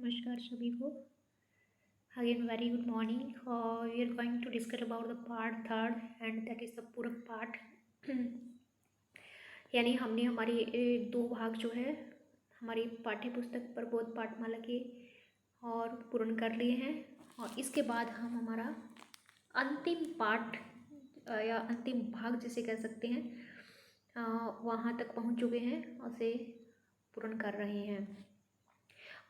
नमस्कार सभी को। Again very good morning. We are going to discuss about the part third and that is the पूरक पाठ। यानी हमने हमारी दो भाग जो है हमारी पाठ्य पुस्तक प्रबोध पाठमाला के और पूर्ण कर लिए हैं, और इसके बाद हम हमारा अंतिम पाठ या अंतिम भाग जिसे कह सकते हैं वहाँ तक पहुँच चुके हैं, उसे पूर्ण कर रहे हैं।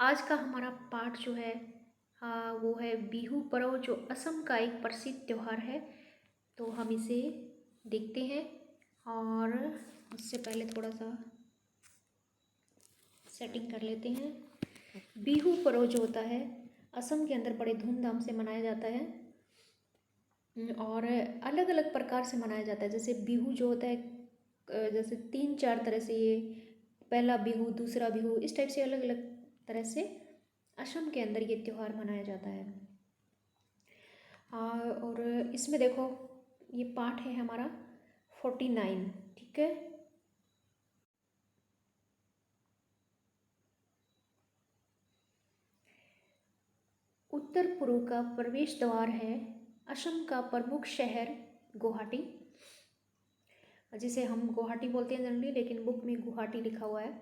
आज का हमारा पाठ जो है वो है बिहू पर्व, जो असम का एक प्रसिद्ध त्यौहार है। तो हम इसे देखते हैं, और उससे पहले थोड़ा सा सेटिंग कर लेते हैं। बिहू पर्व जो होता है असम के अंदर बड़े धूमधाम से मनाया जाता है, और अलग अलग प्रकार से मनाया जाता है। जैसे बिहू जो होता है जैसे 3-4 तरह से, ये पहला बिहू, दूसरा बिहू, इस टाइप से अलग अलग तरह से असम के अंदर ये त्यौहार मनाया जाता है। और इसमें देखो ये पाठ है हमारा 49, ठीक है। उत्तर पूर्व का प्रवेश द्वार है असम का प्रमुख शहर गुवाहाटी, जिसे हम गुवाहाटी बोलते हैं जनरली, लेकिन बुक में गुवाहाटी लिखा हुआ है।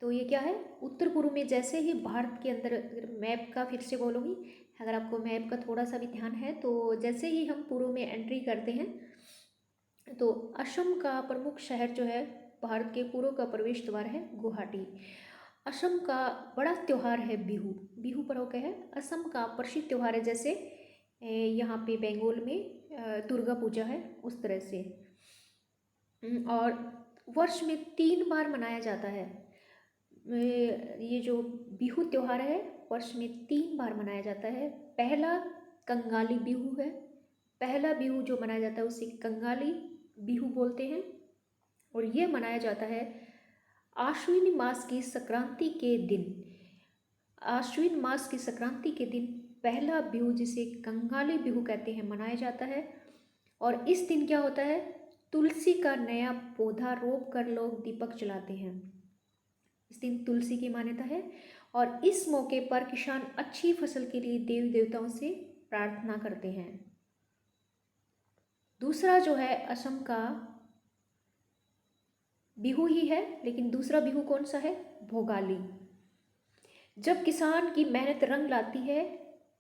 तो ये क्या है, उत्तर पूर्व में जैसे ही भारत के अंदर, मैप का फिर से बोलूँगी, अगर आपको मैप का थोड़ा सा भी ध्यान है, तो जैसे ही हम पूर्व में एंट्री करते हैं तो असम का प्रमुख शहर जो है, भारत के पूर्व का प्रवेश द्वार है गुवाहाटी। असम का बड़ा त्यौहार है बिहू। बिहू पर्व क्या है, असम का प्रसिद्ध त्यौहार है। जैसे यहाँ पे बंगाल में दुर्गा पूजा है, उस तरह से। और वर्ष में 3 बार मनाया जाता है। ये जो बिहू त्यौहार है वर्ष में 3 बार मनाया जाता है। पहला कंगाली बिहू है। पहला बिहू जो मनाया जाता है उसे कंगाली बिहू बोलते हैं, और ये मनाया जाता है आश्विन मास की संक्रांति के दिन। आश्विन मास की संक्रांति के दिन पहला बिहू, जिसे कंगाली बिहू कहते हैं, मनाया जाता है। और इस दिन क्या होता है, तुलसी का नया पौधा रोप कर लोग दीपक जलाते हैं। इस दिन तुलसी की मान्यता है, और इस मौके पर किसान अच्छी फसल के लिए देवी देवताओं से प्रार्थना करते हैं। दूसरा जो है असम का बिहू ही है, लेकिन दूसरा बिहू कौन सा है, भोगाली। जब किसान की मेहनत रंग लाती है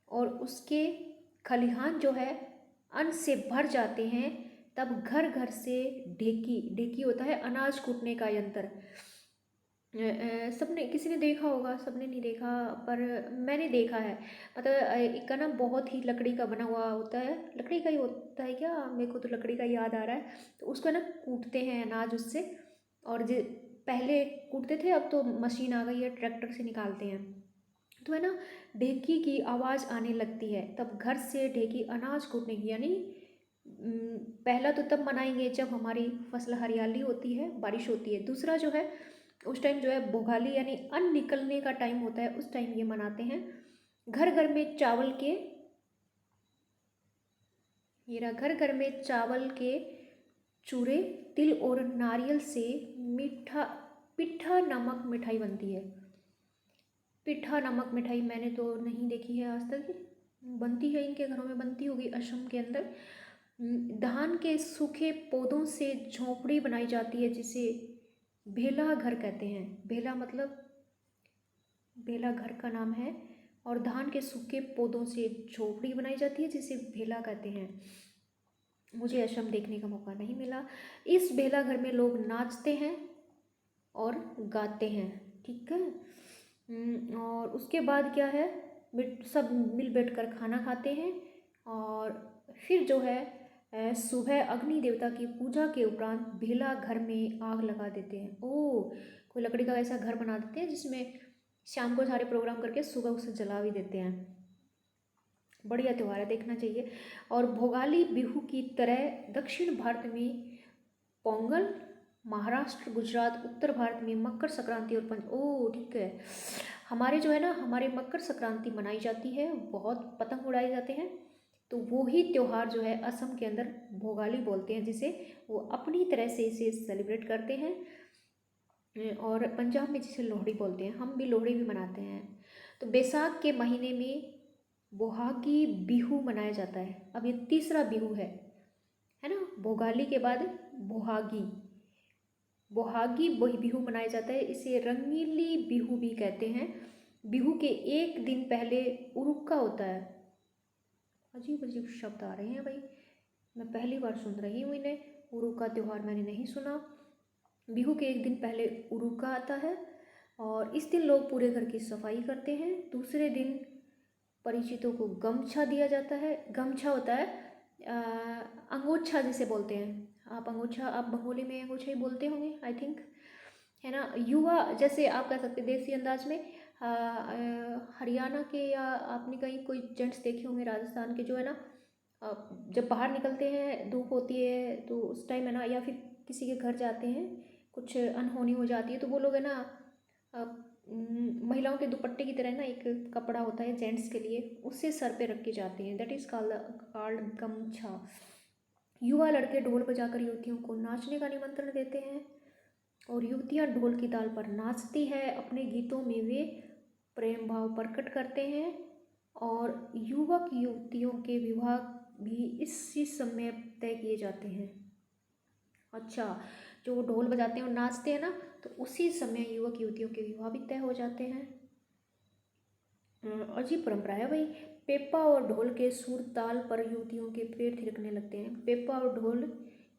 और उसके खलिहान जो है अन्न से भर जाते हैं, तब घर घर से ढेकी, ढेकी होता है अनाज कूटने का यंत्र। सबने, किसी ने देखा होगा, सबने नहीं देखा, पर मैंने देखा है। मतलब एक का ना बहुत ही लकड़ी का बना हुआ होता है, लकड़ी का ही होता है क्या, मेरे को तो लकड़ी का याद आ रहा है। तो उसको ना कूटते हैं अनाज उससे, और जो पहले कूटते थे, अब तो मशीन आ गई है, ट्रैक्टर से निकालते हैं। तो है ना, ढेकी की आवाज़ आने लगती है, तब घर से ढेकी अनाज कूटने की, यानी पहला तो तब मनाएंगे जब हमारी फसल हरियाली होती है, बारिश होती है। दूसरा जो है उस टाइम जो है भोगाली, यानी अन्न निकलने का टाइम होता है, उस टाइम ये मनाते हैं। घर घर में चावल के, ये घर घर में चावल के चूरे, तिल और नारियल से मीठा पिट्ठा नामक मिठाई बनती है। पिट्ठा नामक मिठाई मैंने तो नहीं देखी है आज तक, बनती है इनके घरों में, बनती होगी असम के अंदर। धान के सूखे पौधों से झोंपड़ी बनाई जाती है, जिसे भेला घर कहते हैं। भेला मतलब, भेला घर का नाम है, और धान के सूखे पौधों से झोपड़ी बनाई जाती है, जिसे भेला कहते हैं। मुझे असम देखने का मौका नहीं मिला। इस भेला घर में लोग नाचते हैं और गाते हैं, ठीक है। और उसके बाद क्या है, सब मिल बैठ कर खाना खाते हैं, और फिर जो है सुबह अग्नि देवता की पूजा के उपरांत भेला घर में आग लगा देते हैं। ओह, कोई लकड़ी का ऐसा घर बना देते हैं जिसमें शाम को सारे प्रोग्राम करके सुबह उसे जला भी देते हैं। बढ़िया त्यौहार है, देखना चाहिए। और भोगाली बिहू की तरह दक्षिण भारत में पोंगल, महाराष्ट्र, गुजरात, उत्तर भारत में मकर संक्रांति और ओह ठीक है, हमारे जो है ना, हमारे मकर संक्रांति मनाई जाती है, बहुत पतंग उड़ाए जाते हैं। तो वो ही त्यौहार जो है असम के अंदर भोगाली बोलते हैं, जिसे वो अपनी तरह से इसे सेलिब्रेट करते हैं। और पंजाब में जिसे लोहड़ी बोलते हैं, हम भी लोहड़ी भी मनाते हैं। तो बैसाख के महीने में बोहागी बिहू मनाया जाता है। अब ये तीसरा बिहू है ना, भोगाली के बाद बोहागी बोहागी बिहू मनाया जाता है। इसे रंगीली बिहू भी कहते हैं। बिहू के एक दिन पहले उरुक्का होता है। अजीब अजीब शब्द आ रहे हैं भाई, मैं पहली बार सुन रही हूँ इन्हें। उरुक्का त्यौहार मैंने नहीं सुना। बिहू के एक दिन पहले उरुक्का आता है और इस दिन लोग पूरे घर की सफाई करते हैं। दूसरे दिन परिचितों को गमछा दिया जाता है। गमछा होता है अंगोछा जिसे बोलते हैं। आप अंगोछा, आप बंगाली में अंगोछा ही बोलते होंगे आई थिंक, है ना। युवा जैसे आप कह सकते देसी अंदाज में हरियाणा के, या आपने कहीं कोई जेंट्स देखे होंगे राजस्थान के, जो है ना जब बाहर निकलते हैं, धूप होती है तो उस टाइम है ना, या फिर किसी के घर जाते हैं, कुछ अनहोनी हो जाती है तो वो लोग है ना महिलाओं के दुपट्टे की तरह ना एक कपड़ा होता है जेंट्स के लिए, उससे सर पे रख के जाते हैं। दैट इज़ कॉल्ड गमछा। युवा लड़के ढोल बजाकर युवतियों को नाचने का निमंत्रण देते हैं और युवतियां ढोल की ताल पर नाचती है। अपने गीतों में वे प्रेम भाव प्रकट करते हैं और युवक युवतियों के विवाह भी इसी समय तय किए जाते हैं। अच्छा, जो वो ढोल बजाते हैं और नाचते हैं ना, तो उसी समय युवक युवतियों के विवाह भी तय हो जाते हैं। अजीब परंपरा है भाई। पेपा और ढोल के सुर ताल पर युवतियों के पैर थिरकने लगते हैं। पेपा और ढोल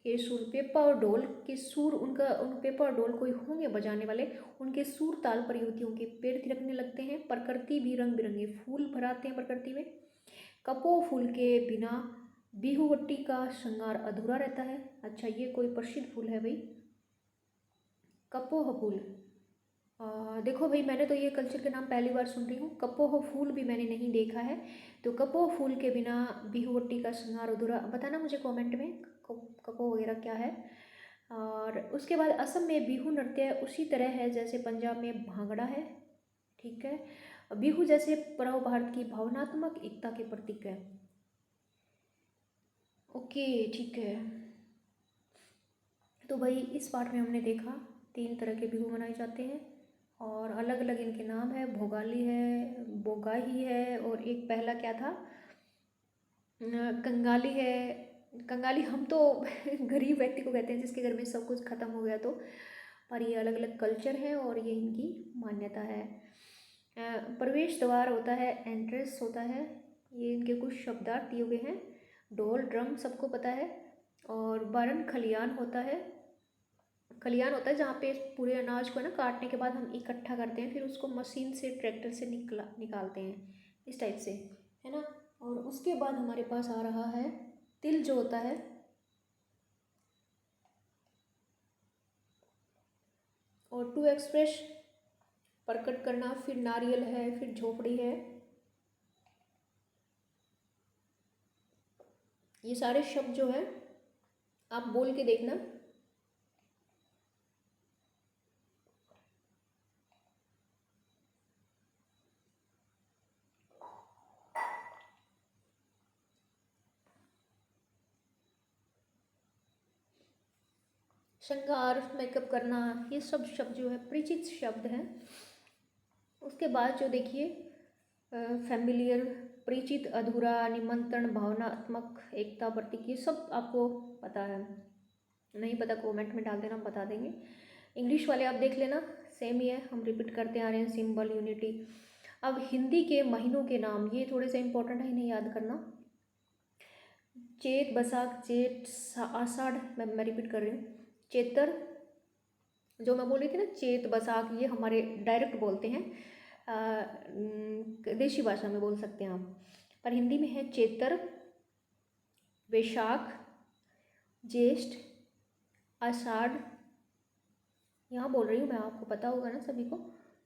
के सुर, पेपा और ढोल के सुर, उन पेपा और ढोल कोई होंगे बजाने वाले, उनके सुर ताल पर युवतियों के पैर थिरकने लगते हैं। प्रकृति भी रंग बिरंगे फूल भराते हैं प्रकृति में। कपो फूल के बिना बिहुवट्टी का श्रृंगार अधूरा रहता है। अच्छा, ये कोई प्रसिद्ध फूल है भाई, कपोह फूल। देखो भाई, मैंने तो ये कल्चर के नाम पहली बार सुन रही हूँ। कपोह फूल भी मैंने नहीं देखा है। तो कपोह फूल के बिना बिहुवट्टी का श्रृंगार अधूरा, बताना मुझे कमेंट में कपोह वगैरह क्या है। और उसके बाद असम में बिहू नृत्य उसी तरह है जैसे पंजाब में भांगड़ा है। ठीक है, बिहू जैसे पर्व भारत की भावनात्मक एकता के प्रतीक है। ओके, ठीक है। तो भाई इस पार्ट में हमने देखा 3 तरह के बिहू मनाए जाते हैं और अलग अलग इनके नाम है। भोगाली है, बोगाही है, और एक पहला क्या था, कंगाली है। कंगाली हम तो गरीब व्यक्ति को कहते हैं जिसके घर में सब कुछ ख़त्म हो गया तो, पर ये अलग अलग कल्चर है और ये इनकी मान्यता है। प्रवेश द्वार होता है, एंट्रेंस होता है, ये इनके कुछ शब्दार्थ दिए हुए हैं। ढोल ड्रम सबको पता है। और बारन खलियान होता है। खलियान होता है जहाँ पे पूरे अनाज को ना काटने के बाद हम इकट्ठा करते हैं, फिर उसको मशीन से, ट्रैक्टर से निकालते हैं, इस टाइप से, है ना। और उसके बाद हमारे पास आ रहा है तिल, जो होता है और टू एक्सप्रेस प्रकट करना, फिर नारियल है, फिर झोपड़ी है। ये सारे शब्द जो है आप बोल के देखना। श्रृंगार, मेकअप करना, ये सब शब्द जो है परिचित शब्द हैं। उसके बाद जो देखिए फैमिलियर, परिचित, अधूरा, निमंत्रण, भावनात्मक, एकता, प्रतीक, ये सब आपको पता है। नहीं पता कमेंट में डाल देना, हम बता देंगे। इंग्लिश वाले आप देख लेना, सेम ही है, हम रिपीट करते आ रहे हैं। Symbol, unity. अब हिंदी के महीनों के नाम, ये थोड़े से इंपॉर्टेंट है, इन्हें याद करना। चेत, बैसाख, जेठ, आषाढ़, मैं रिपीट कर रही हूँ। चेतर, जो मैं बोल रही थी ना, चेत बैसाख, ये हमारे डायरेक्ट बोलते हैं, देशी भाषा में बोल सकते हैं आप, पर हिंदी में है चेतर, वैशाख, ज्येष्ठ, आषाढ़, यहाँ बोल रही हूँ मैं, आपको पता होगा ना सभी को।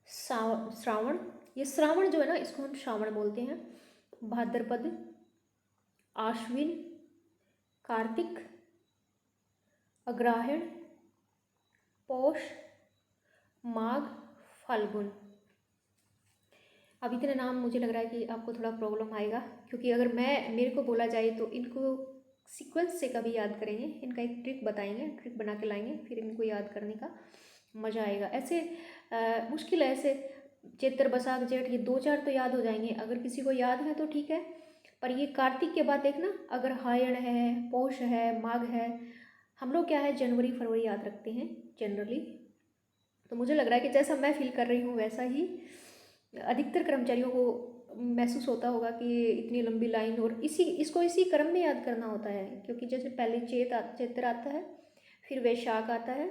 श्रावण, ये श्रावण जो है ना, इसको हम श्रावण बोलते हैं। भाद्रपद, आश्विन, कार्तिक, अग्रहायण, पौष, माघ, फाल्गुन। अब इतने नाम मुझे लग रहा है कि आपको थोड़ा प्रॉब्लम आएगा, क्योंकि अगर मेरे को बोला जाए तो इनको सीक्वेंस से कभी याद करेंगे, इनका एक ट्रिक बताएंगे, ट्रिक बना के लाएंगे, फिर इनको याद करने का मज़ा आएगा। ऐसे मुश्किल है, ऐसे चैत्र बैसाख जेठ ये 2-4 तो याद हो जाएंगे, अगर किसी को याद है तो ठीक है। पर ये कार्तिक के बाद देखना, अगर हायण है, पौष है, माघ है, हम लोग क्या है जनवरी फरवरी याद रखते हैं जनरली। तो मुझे लग रहा है कि जैसा मैं फील कर रही हूँ वैसा ही अधिकतर कर्मचारियों को महसूस होता होगा कि इतनी लंबी लाइन, और इसी क्रम में याद करना होता है, क्योंकि जैसे पहले चैत्र आता है, फिर वैशाख आता है।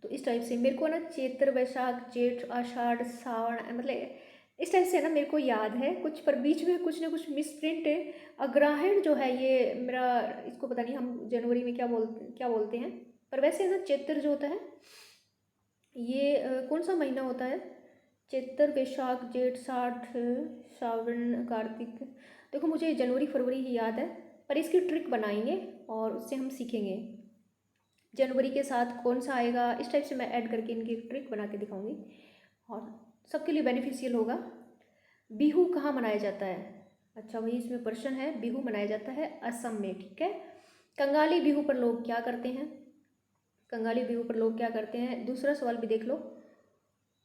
तो इस टाइप से मेरे को ना चैत्र वैशाख जेठ आषाढ़ सावन, मतलब इस टाइप से ना मेरे को याद है कुछ, पर बीच में कुछ ना कुछ मिस प्रिंट है। अग्रहायण जो है ये मेरा, इसको पता नहीं हम जनवरी में क्या बोलते हैं, पर वैसे ना चैत्र जो होता है ये कौन सा महीना होता है, चैत्र वैशाख जेठ साठ सावन कार्तिक, देखो मुझे जनवरी फरवरी ही याद है, पर इसकी ट्रिक बनाएंगे और उससे हम सीखेंगे जनवरी के साथ कौन सा आएगा। इस टाइप से मैं ऐड करके इनकी ट्रिक बना के दिखाऊंगी और सबके लिए बेनिफिशियल होगा। बिहू कहाँ मनाया जाता है, अच्छा वही इसमें प्रश्न है। बिहू मनाया जाता है असम में, ठीक है। कंगाली बिहू पर लोग क्या करते हैं, कंगाली बिहू पर लोग क्या करते हैं। दूसरा सवाल भी देख लो,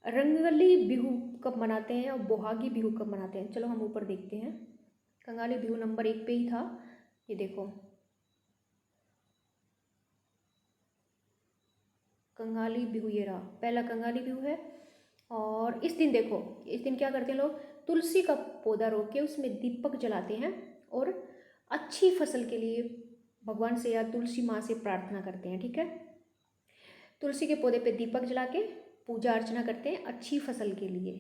रंगली बिहू कब मनाते हैं और बोहागी बिहू कब मनाते हैं। चलो हम ऊपर देखते हैं, कंगाली बिहू नंबर 1 पे ही था, ये देखो कंगाली बिहू, ये रहा पहला कंगाली बिहू है। और इस दिन देखो, इस दिन क्या करते हैं लोग, तुलसी का पौधा रोक के उसमें दीपक जलाते हैं और अच्छी फसल के लिए भगवान से या तुलसी माँ से प्रार्थना करते हैं, ठीक है। तुलसी के पौधे पे दीपक जला के पूजा अर्चना करते हैं अच्छी फसल के लिए,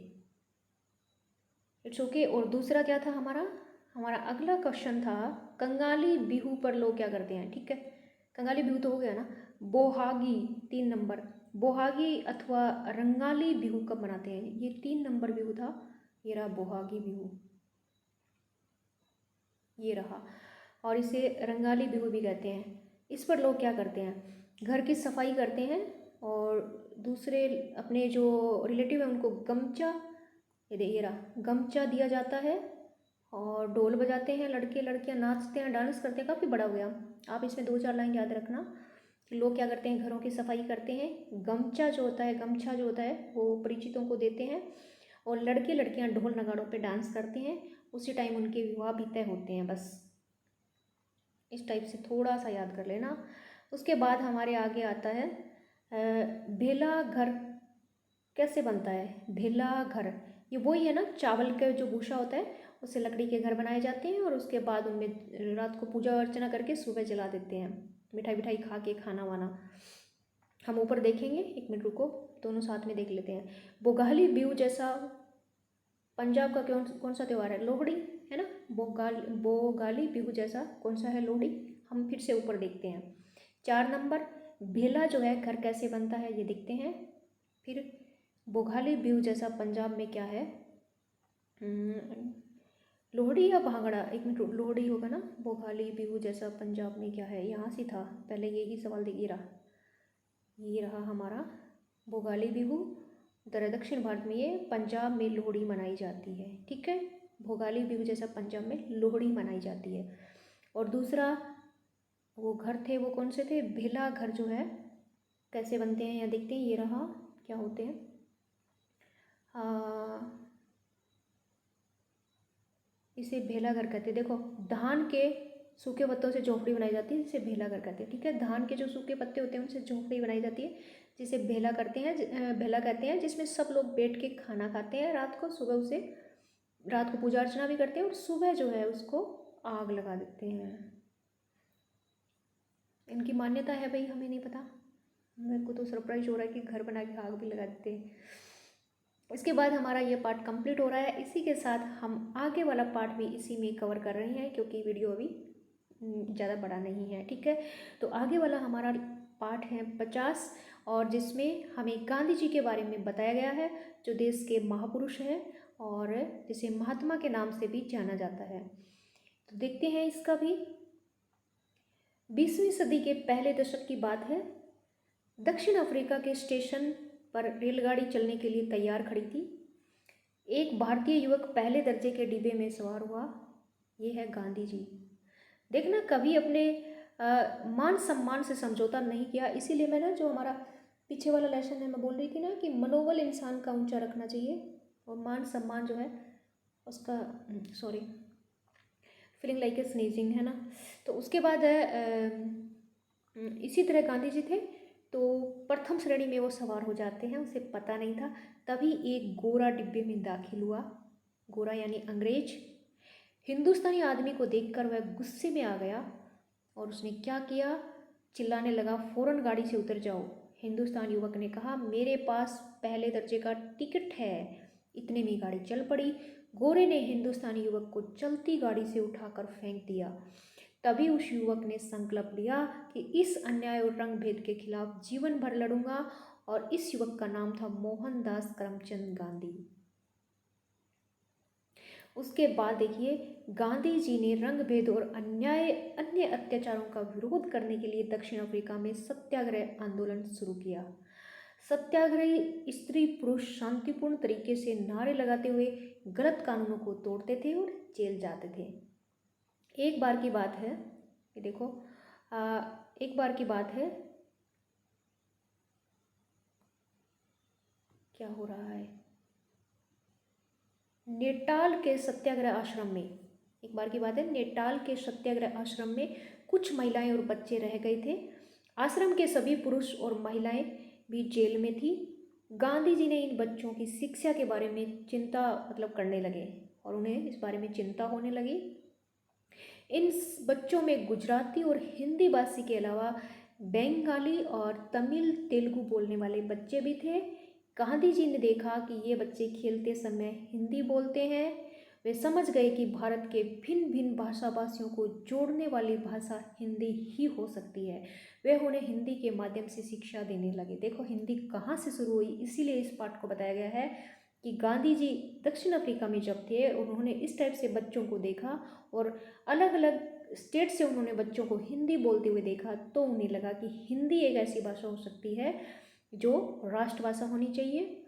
इट्स ओके। और दूसरा क्या था हमारा, हमारा अगला क्वेश्चन था कंगाली बिहू पर लोग क्या करते हैं, ठीक है। कंगाली बिहू तो हो गया ना। बोहागी 3 नंबर, बोहागी अथवा रंगाली बिहू कब मनाते हैं, ये 3 नंबर बिहू था, ये रहा बोहागी बिहू, ये रहा। और इसे रंगाली बिहू भी कहते हैं। इस पर लोग क्या करते हैं, घर की सफाई करते हैं और दूसरे अपने जो रिलेटिव हैं उनको गमछा, ये रहा गमछा दिया जाता है और ढोल बजाते हैं, लड़के लड़कियां नाचते हैं डांस करते हैं, काफ़ी बड़ा हो गया। आप इसमें 2-4 लाइन याद रखना कि लोग क्या करते हैं, घरों की सफाई करते हैं, गमछा जो होता है, गमछा जो होता है वो परिचितों को देते हैं और लड़के लड़कियां ढोल नगाड़ों पे डांस करते हैं, उसी टाइम उनके विवाह भी तय होते हैं। बस इस टाइप से थोड़ा सा याद कर लेना। उसके बाद हमारे आगे आता है भेला घर कैसे बनता है। भेला घर ये वही है ना, चावल का जो भूसा होता है उससे लकड़ी के घर बनाए जाते हैं और उसके बाद उनमें रात को पूजा अर्चना करके सुबह जला देते हैं, मिठाई मिठाई खा के खाना वाना। हम ऊपर देखेंगे, 1 मिनट रुको, दोनों साथ में देख लेते हैं। बोगाली बिहू जैसा पंजाब का कौन सा त्यौहार है, लोहड़ी है ना। बोगाली बिहू जैसा कौन सा है, लोहड़ी। हम फिर से ऊपर देखते हैं 4 नंबर, भेला जो है घर कैसे बनता है ये देखते हैं। फिर बोगाली बिहू जैसा पंजाब में क्या है, लोहड़ी या भांगड़ा, 1 मिनट, लोहड़ी होगा ना। बोगाली बिहू जैसा पंजाब में क्या है, यहाँ से था पहले यही सवाल, देखिए रहा, ये रहा हमारा भोगाली बिहू। दक्षिण भारत में ये पंजाब में लोहड़ी मनाई जाती है, ठीक है। भोगाली बिहू जैसा पंजाब में लोहड़ी मनाई जाती है। और दूसरा वो घर थे वो कौन से थे, भेला घर जो है कैसे बनते हैं यहाँ देखते हैं, ये रहा क्या होते हैं। इसे भेला घर कहते हैं। देखो धान के सूखे पत्तों से झोपड़ी बनाई जाती है जिसे भेला घर कहते हैं, ठीक है। धान के जो सूखे पत्ते होते हैं उनसे झोपड़ी बनाई जाती है जिसे भेला करते हैं, भेला कहते हैं, जिसमें सब लोग बैठ के खाना खाते हैं रात को, सुबह उसे रात को पूजा अर्चना भी करते हैं और सुबह जो है उसको आग लगा देते हैं। इनकी मान्यता है भाई, हमें नहीं पता, मेरे को तो सरप्राइज हो रहा है कि घर बना के आग भी लगा देते हैं। इसके बाद हमारा ये पार्ट कंप्लीट हो रहा है। इसी के साथ हम आगे वाला पार्ट भी इसी में कवर कर रहे हैं क्योंकि वीडियो अभी ज़्यादा बड़ा नहीं है, ठीक है। तो आगे वाला हमारा पार्ट है 50 और जिसमें हमें गांधी जी के बारे में बताया गया है जो देश के महापुरुष हैं और जिसे महात्मा के नाम से भी जाना जाता है। तो देखते हैं इसका भी। 20वीं सदी के पहले दशक की बात है। दक्षिण अफ्रीका के स्टेशन पर रेलगाड़ी चलने के लिए तैयार खड़ी थी। एक भारतीय युवक पहले दर्जे के डिब्बे में सवार हुआ, ये है गांधी जी। देखना कभी अपने मान सम्मान से समझौता नहीं किया, इसीलिए मैं ना जो हमारा पीछे वाला लेसन है, मैं बोल रही थी ना कि मनोबल इंसान का ऊंचा रखना चाहिए और मान सम्मान जो है उसका, sorry, feeling like a sneezing, है ना। तो उसके बाद है इसी तरह गांधी जी थे तो प्रथम श्रेणी में वो सवार हो जाते हैं, उसे पता नहीं था। तभी एक गोरा डिब्बे में दाखिल हुआ। गोरा यानी अंग्रेज। हिंदुस्तानी आदमी को देखकर वह गुस्से में आ गया और उसने क्या किया, चिल्लाने लगा, फौरन गाड़ी से उतर जाओ। हिंदुस्तानी युवक ने कहा, मेरे पास पहले दर्जे का टिकट है। इतने में गाड़ी चल पड़ी। गोरे ने हिंदुस्तानी युवक को चलती गाड़ी से उठाकर फेंक दिया। तभी उस युवक ने संकल्प लिया कि इस अन्याय और रंग भेद के खिलाफ जीवन भर लड़ूंगा, और इस युवक का नाम था मोहनदास करमचंद गांधी। उसके बाद देखिए, गांधी जी ने रंग भेद और अन्य अत्याचारों का विरोध करने के लिए दक्षिण अफ्रीका में सत्याग्रह आंदोलन शुरू किया। सत्याग्रही स्त्री पुरुष शांतिपूर्ण तरीके से नारे लगाते हुए गलत कानूनों को तोड़ते थे और जेल जाते थे। एक बार की बात है, ये देखो, एक बार की बात है, क्या हो रहा है, नेटाल के सत्याग्रह आश्रम में, एक बार की बात है, नेटाल के सत्याग्रह आश्रम में कुछ महिलाएं और बच्चे रह गए थे। आश्रम के सभी पुरुष और महिलाएं भी जेल में थी। गांधी जी ने इन बच्चों की शिक्षा के बारे में चिंता करने लगे और उन्हें इस बारे में चिंता होने लगी। इन बच्चों में गुजराती और हिंदी भाषी के अलावा बंगाली और तमिल तेलुगु बोलने वाले बच्चे भी थे। गांधी जी ने देखा कि ये बच्चे खेलते समय हिंदी बोलते हैं। वे समझ गए कि भारत के भिन्न भिन्न भाषा भाषियों को जोड़ने वाली भाषा हिंदी ही हो सकती है। वे उन्हें हिंदी के माध्यम से शिक्षा देने लगे। देखो हिंदी कहाँ से शुरू हुई, इसीलिए इस पाठ को बताया गया है कि गांधी जी दक्षिण अफ्रीका में जब थे उन्होंने इस टाइप से बच्चों को देखा और अलग अलग स्टेट से उन्होंने बच्चों को हिंदी बोलते हुए देखा, तो उन्हें लगा कि हिंदी एक ऐसी भाषा हो सकती है जो राष्ट्रभाषा होनी चाहिए।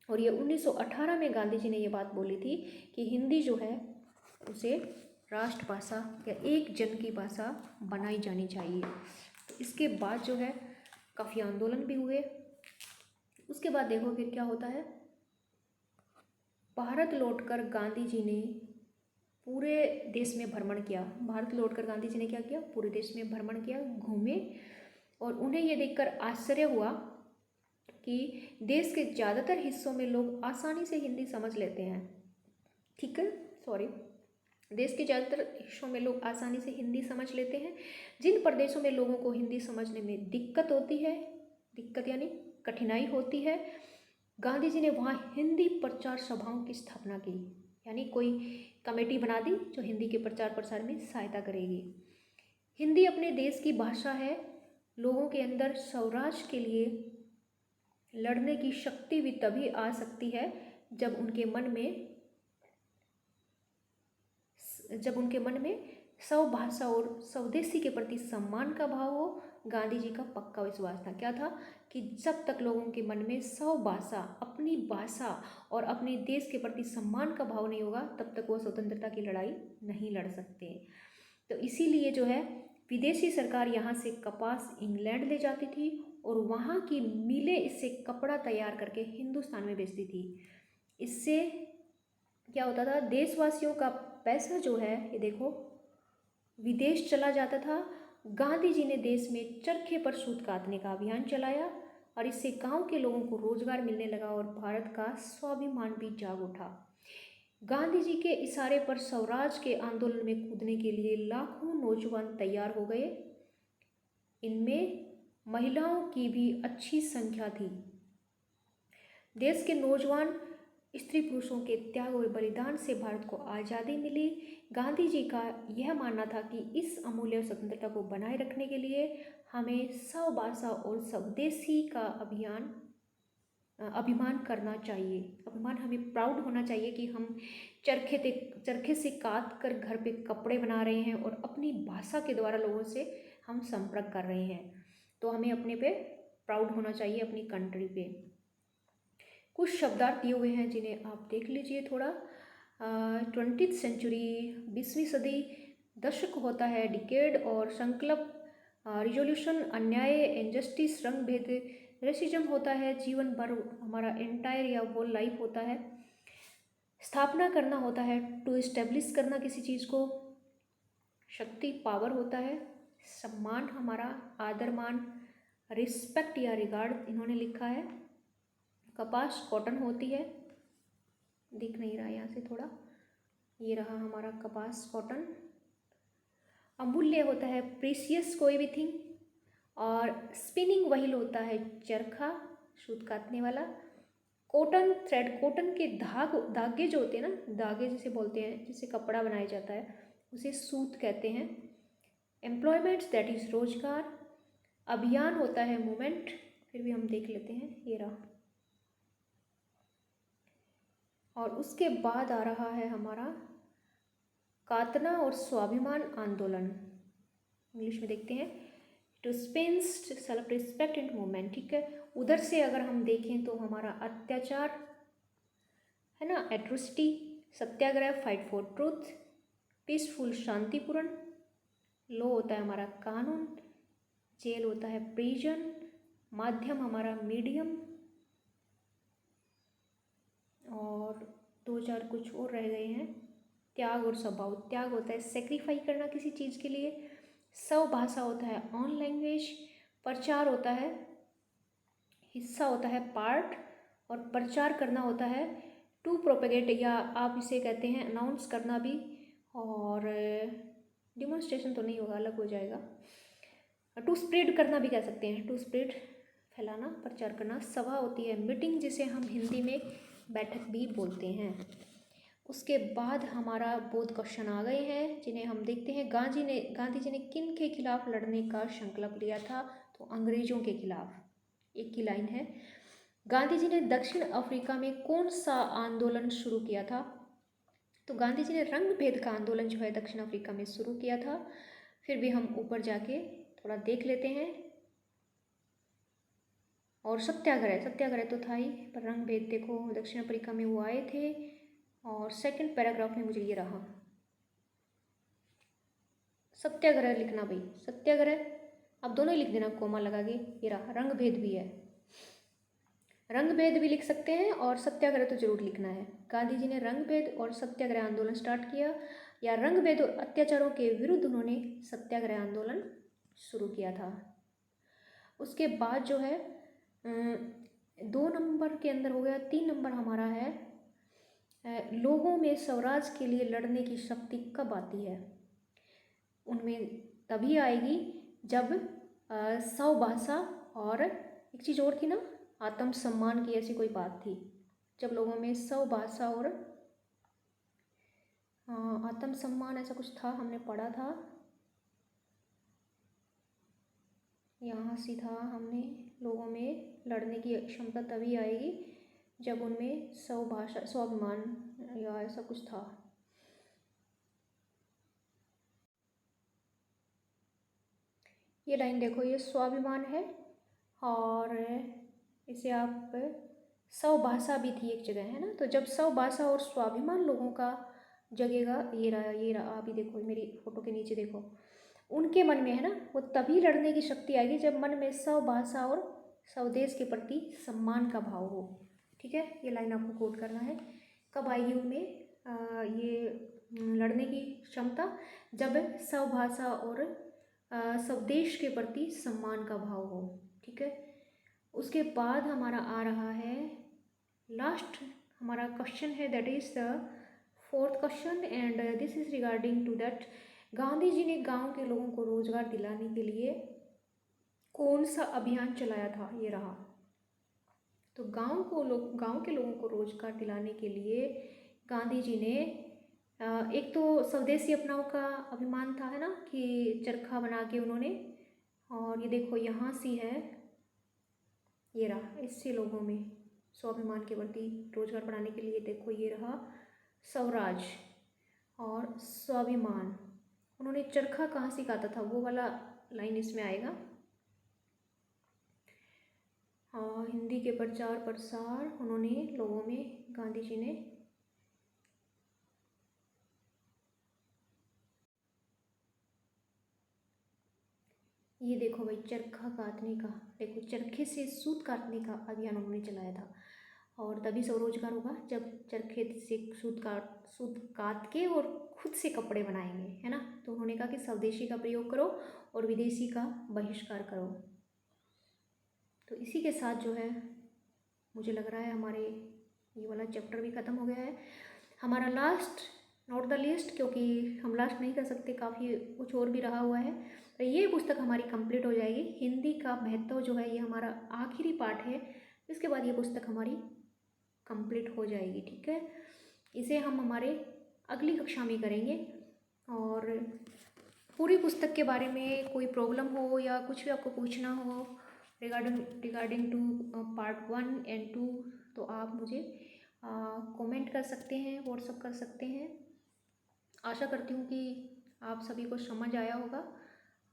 और ये 1918 में गांधी जी ने ये बात बोली थी कि हिंदी जो है उसे राष्ट्रभाषा या एक जन की भाषा बनाई जानी चाहिए। तो इसके बाद जो है काफ़ी आंदोलन भी हुए। उसके बाद देखो फिर क्या होता है, भारत लौटकर गांधी जी ने पूरे देश में भ्रमण किया। भारत लौटकर गांधी जी ने क्या किया, पूरे देश में भ्रमण किया, घूमे, और उन्हें यह देखकर आश्चर्य हुआ कि देश के ज़्यादातर हिस्सों में लोग आसानी से हिंदी समझ लेते हैं। ठीक है, सॉरी, देश के ज़्यादातर हिस्सों में लोग आसानी से हिंदी समझ लेते हैं। जिन प्रदेशों में लोगों को हिंदी समझने में दिक्कत होती है, दिक्कत यानी कठिनाई होती है, गांधी जी ने वहाँ हिंदी प्रचार सभाओं की स्थापना की, यानी कोई कमेटी बना दी जो हिंदी के प्रचार प्रसार में सहायता करेगी। हिंदी अपने देश की भाषा है। लोगों के अंदर स्वराज के लिए लड़ने की शक्ति भी तभी आ सकती है जब उनके मन में स्वभाषा और स्वदेशी के प्रति सम्मान का भाव हो। गांधी जी का पक्का विश्वास था, क्या था, कि जब तक लोगों के मन में स्वभाषा, अपनी भाषा और अपने देश के प्रति सम्मान का भाव नहीं होगा, तब तक वो स्वतंत्रता की लड़ाई नहीं लड़ सकते। तो इसीलिए जो है विदेशी सरकार यहाँ से कपास इंग्लैंड ले जाती थी और वहाँ की मिलें इससे कपड़ा तैयार करके हिंदुस्तान में बेचती थी। इससे क्या होता था, देशवासियों का पैसा जो है ये देखो विदेश चला जाता था। गांधी जी ने देश में चरखे पर सूत कातने का अभियान चलाया और इससे गांव के लोगों को रोजगार मिलने लगा और भारत का स्वाभिमान भी जाग उठा। गांधी जी के इशारे पर स्वराज के आंदोलन में कूदने के लिए लाखों नौजवान तैयार हो गए। इनमें महिलाओं की भी अच्छी संख्या थी। देश के नौजवान स्त्री पुरुषों के त्याग और बलिदान से भारत को आज़ादी मिली। गांधी जी का यह मानना था कि इस अमूल्य स्वतंत्रता को बनाए रखने के लिए हमें स्वभाषा और स्वदेशी का अभिमान करना चाहिए। अभिमान, हमें प्राउड होना चाहिए कि हम चरखे से काट कर घर पे कपड़े बना रहे हैं और अपनी भाषा के द्वारा लोगों से हम संपर्क कर रहे हैं। तो हमें अपने पे प्राउड होना चाहिए, अपनी कंट्री पे। कुछ शब्दार्थ दिए हुए हैं जिन्हें आप देख लीजिए थोड़ा। 20th सेंचुरी, 20वीं सदी, दशक होता है, डिकेड और संकल्प, रिजोल्यूशन, अन्याय, इनजस्टिस, रंग भेद, रेसिज्म होता है जीवन भर, हमारा एंटायर या होल लाइफ होता है। स्थापना करना होता है, टू इस्टेब्लिश करना किसी चीज़ को। शक्ति पावर होता है। सम्मान हमारा आदर मान, रिस्पेक्ट या रिगार्ड इन्होंने लिखा है। कपास कॉटन होती है, दिख नहीं रहा यहाँ से थोड़ा, ये रहा हमारा कपास कॉटन। अमूल्य होता है प्रीसियस कोई भी थिंग। और स्पिनिंग व्हील होता है चरखा, सूत काटने वाला। कॉटन थ्रेड, कॉटन के धागे जो होते हैं ना, धागे जिसे बोलते हैं, जिससे कपड़ा बनाया जाता है, उसे सूत कहते हैं। एम्प्लॉयमेंट्स दैट इज़ रोजगार। अभियान होता है मूवमेंट, फिर भी हम देख लेते हैं, ये रहा। और उसके बाद आ रहा है हमारा कातना और स्वाभिमान आंदोलन, इंग्लिश में देखते हैं, to spence self respect and movement. ठीक है, उधर से अगर हम देखें तो हमारा अत्याचार है ना, atrocity. Satyagraha fight for truth. Peaceful शांतिपूर्ण। लॉ होता है हमारा कानून। जेल होता है प्रिजन। माध्यम हमारा मीडियम। और 2-4 कुछ और रह गए हैं। त्याग और स्वभाव, त्याग होता है सेक्रीफाई करना किसी चीज़ के लिए। स्वभाषा होता है ऑन लैंग्वेज। प्रचार होता है, हिस्सा होता है पार्ट। और प्रचार करना होता है टू प्रोपेगेट, या आप इसे कहते हैं अनाउंस करना भी। और डिमॉन्स्ट्रेशन तो नहीं होगा, अलग हो जाएगा। टू स्प्रेड करना भी कह सकते हैं, टू स्प्रेड फैलाना, प्रचार करना। सभा होती है मीटिंग, जिसे हम हिंदी में बैठक भी बोलते हैं। उसके बाद हमारा बहुत क्वेश्चन आ गए हैं, जिन्हें हम देखते हैं। गांधी जी ने किन के खिलाफ लड़ने का संकल्प लिया था? तो अंग्रेजों के खिलाफ। एक की लाइन है। गांधी जी ने दक्षिण अफ्रीका में कौन सा आंदोलन शुरू किया था? तो गांधी जी ने रंग भेद का आंदोलन जो है दक्षिण अफ्रीका में शुरू किया था। फिर भी हम ऊपर जाके थोड़ा देख लेते हैं। और सत्याग्रह तो था ही, पर रंग भेद देखो, दक्षिण अफ्रीका में वो आए थे। और सेकंड पैराग्राफ में मुझे ये रहा, सत्याग्रह लिखना भाई, सत्याग्रह आप दोनों ही लिख देना कोमा लगा के। ये रहा, रंग भेद भी है, रंग भेद भी लिख सकते हैं, और सत्याग्रह तो जरूर लिखना है। गांधी जी ने रंग भेद और सत्याग्रह आंदोलन स्टार्ट किया, या रंग भेद और अत्याचारों के विरुद्ध उन्होंने सत्याग्रह आंदोलन शुरू किया था। उसके बाद जो है 2 नंबर के अंदर हो गया। 3 नंबर हमारा है, लोगों में स्वराज के लिए लड़ने की शक्ति कब आती है? उनमें तभी आएगी जब स्वभाषा, और एक चीज़ और थी ना, आत्मसम्मान की, ऐसी कोई बात थी। जब लोगों में स्वभाषा और आत्मसम्मान, ऐसा कुछ था, हमने पढ़ा था, यहाँ से था हमने, लोगों में लड़ने की क्षमता तभी आएगी जब उनमें स्वभाषा, स्वाभिमान या ऐसा कुछ था। ये लाइन देखो, ये स्वाभिमान है, और इसे आप स्वभाषा भी थी एक जगह, है ना। तो जब स्वभाषा और स्वाभिमान लोगों का जगेगा, ये रहा अभी देखो, मेरी फोटो के नीचे देखो, उनके मन में, है ना, वो तभी लड़ने की शक्ति आएगी जब मन में स्वभाषा और स्वदेश के प्रति सम्मान का भाव हो। ठीक है, ये लाइन आपको कोट करना है। कब आएगी उनमें ये लड़ने की क्षमता? जब स्वभाषा और स्वदेश के प्रति सम्मान का भाव हो। ठीक है, उसके बाद हमारा आ रहा है लास्ट हमारा क्वेश्चन है, that is the 4th question, and this is regarding to that Gandhi ji ने गांव के लोगों को रोजगार दिलाने के लिए कौन सा अभियान चलाया था? ये रहा। तो गांव के लोगों को रोजगार दिलाने के लिए गांधी जी ने एक तो स्वदेशी अपनाओ का अभिमान था, है ना, कि चरखा बना के उन्होंने, और ये देखो यहाँ सी है, ये रहा, इससे लोगों में स्वाभिमान के प्रति रोजगार बढ़ाने के लिए देखो, ये रहा स्वराज और स्वाभिमान। उन्होंने चरखा कहाँ से काटा था, वो वाला लाइन इसमें आएगा। हाँ, हिंदी के प्रचार प्रसार उन्होंने लोगों में, गांधी जी ने ये देखो भाई, चरखा कातने का, देखो चरखे से सूत काटने का अभियान उन्होंने चलाया था। और तभी स्वरोजगार होगा जब चरखे से सूत काट के और खुद से कपड़े बनाएंगे, है ना। तो उन्होंने कहा कि स्वदेशी का प्रयोग करो और विदेशी का बहिष्कार करो। तो इसी के साथ जो है मुझे लग रहा है हमारे ये वाला चैप्टर भी ख़त्म हो गया है। हमारा लास्ट, नॉट द लीस्ट, क्योंकि हम लास्ट नहीं कर सकते, काफ़ी कुछ और भी रहा हुआ है, तो ये पुस्तक हमारी कंप्लीट हो जाएगी। हिंदी का महत्व जो है ये हमारा आखिरी पार्ट है, इसके बाद ये पुस्तक हमारी कंप्लीट हो जाएगी, ठीक है। इसे हम हमारे अगली कक्षा में करेंगे। और पूरी पुस्तक के बारे में कोई प्रॉब्लम हो या कुछ भी आपको पूछना हो रिगार्डिंग टू पार्ट 1 एंड 2, तो आप मुझे कमेंट कर सकते हैं, व्हाट्सअप कर सकते हैं। आशा करती हूँ कि आप सभी को समझ आया होगा,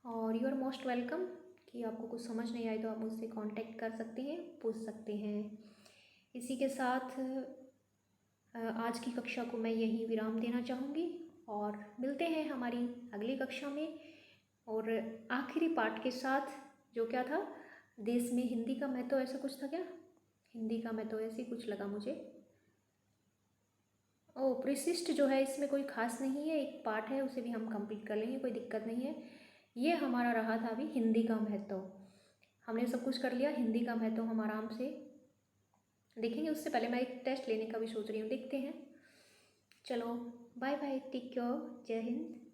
और यू आर मोस्ट वेलकम कि आपको कुछ समझ नहीं आए तो आप मुझसे कांटेक्ट कर सकते हैं, पूछ सकते हैं। इसी के साथ आज की कक्षा को मैं यहीं विराम देना चाहूँगी, और मिलते हैं हमारी अगली कक्षा में और आखिरी पार्ट के साथ, जो क्या था, देश में हिंदी का महत्व, ऐसा कुछ था क्या, हिंदी का महत्व ऐसे कुछ लगा मुझे। ओ परिशिष्ट जो है इसमें कोई खास नहीं है, एक पार्ट है, उसे भी हम कंप्लीट कर लेंगे, कोई दिक्कत नहीं है। ये हमारा रहा था अभी हिंदी का महत्व, हमने सब कुछ कर लिया। हिंदी का महत्व हम आराम से देखेंगे, उससे पहले मैं एक टेस्ट लेने का भी सोच रही हूँ, देखते हैं। चलो बाय बाय, टेक केयर, जय हिंद।